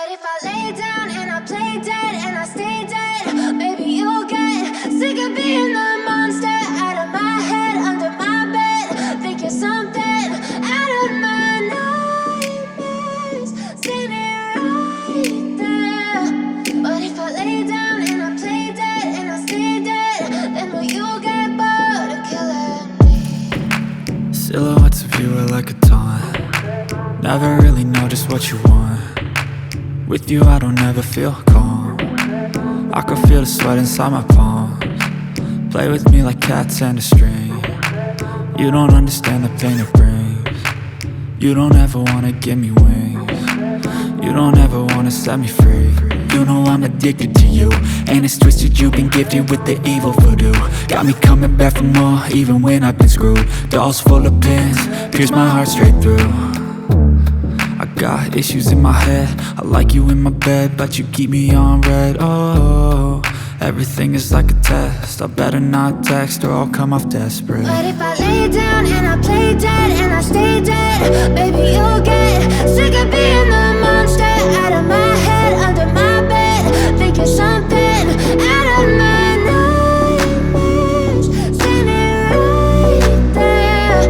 But if I lay down and I play dead and I stay dead, maybe you'll get sick of being the monster out of my head, under my bed. Think you're something out of my nightmares, standing right there. But if I lay down and I play dead and I stay dead, then will you get bored of killing me? Silhouettes of you are like a taunt. Never really know just what you want. With you I don't ever feel calm. I can feel the sweat inside my palms. Play with me like cats and a string. You don't understand the pain it brings. You don't ever wanna give me wings. You don't ever wanna set me free. You know I'm addicted to you, and it's twisted, you've been gifted with the evil voodoo. Got me coming back for more, even when I've been screwed. Dolls full of pins, pierce my heart straight through. I got issues in my head, I like you in my bed, but you keep me on red. Oh, everything is like a test, I better not text or I'll come off desperate. But if I lay down and I play dead and I stay dead, baby you'll get sick of being the monster out of my head, under my bed. Think you're something out of my nightmares, standing right there.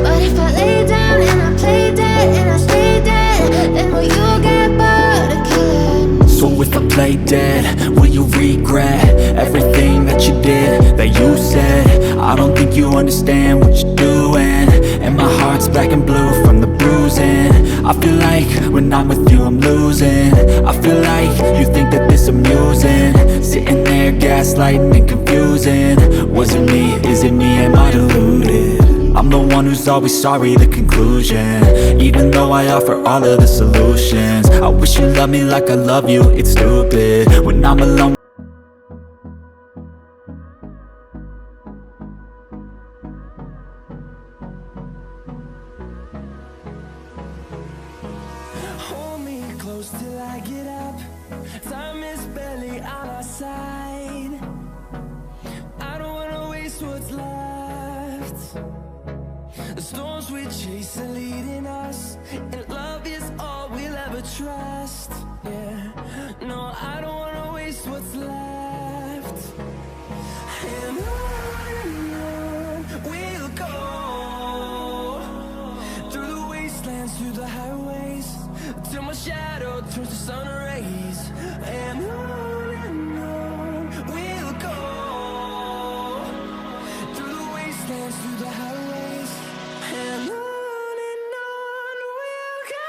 But if I lay down and I play dead and I stay dead, then will you get bored of killing me? So if I play dead, will you regret everything that you did, that you said? I don't think you understand what you're doing, and my heart's black and blue from the bruising. I feel like when I'm with you I'm losing. I feel like you think that this amusing, sitting there gaslighting and confusing. Was it me? Is it me? Am I deluded? I'm the one who's always sorry, the conclusion. Even though I offer all of the solutions, I wish you loved me like I love you, it's stupid. When I'm alone, hold me close till I get up. Time is barely on our side. I don't wanna waste what's left. The storms we chase are leading us, and love is all we'll ever trust. Yeah, no, I don't wanna waste what's left. And on we'll go, through the wastelands, through the highways, till my shadow turns to sun rays. And on we'll go, through the wastelands, through the highways, and on we'll go.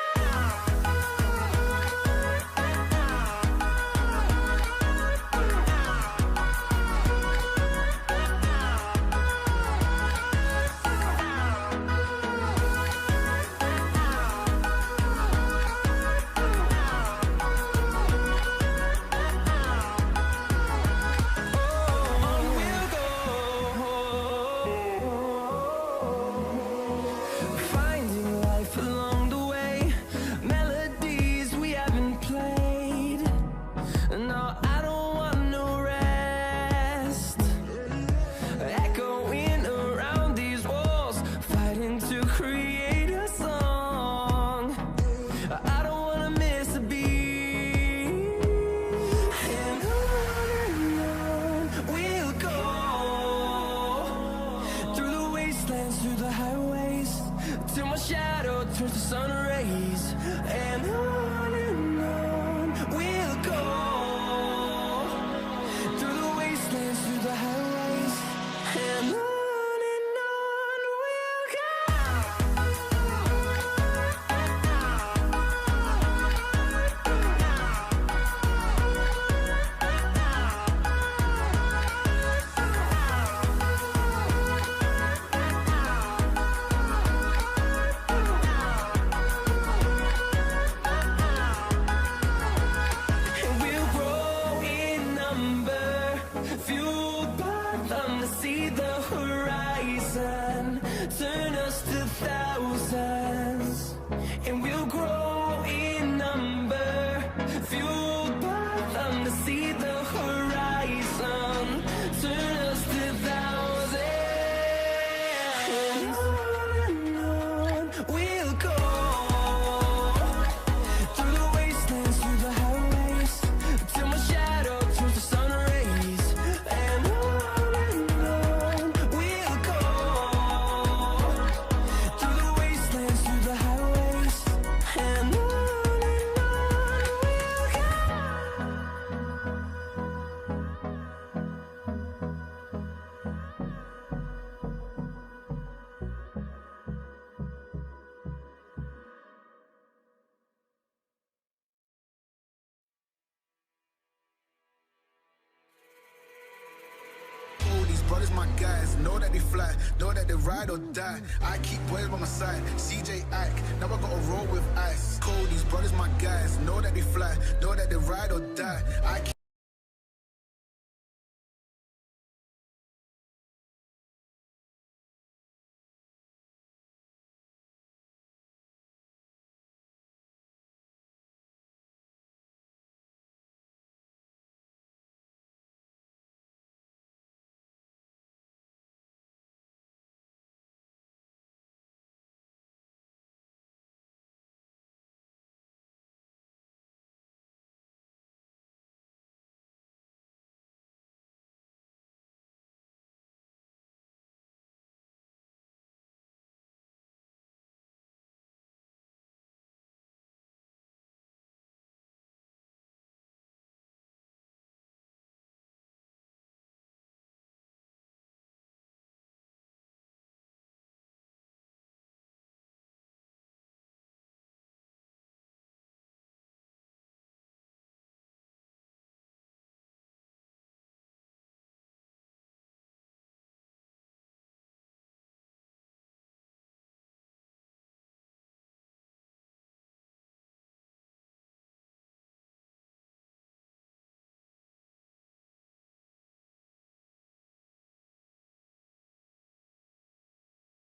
my guys, know that they fly, know that they ride or die. I keep boys by my side, CJ Ike, now I gotta roll with ice. Cold, these brothers my guys, know that they fly, know that they ride or die. I keep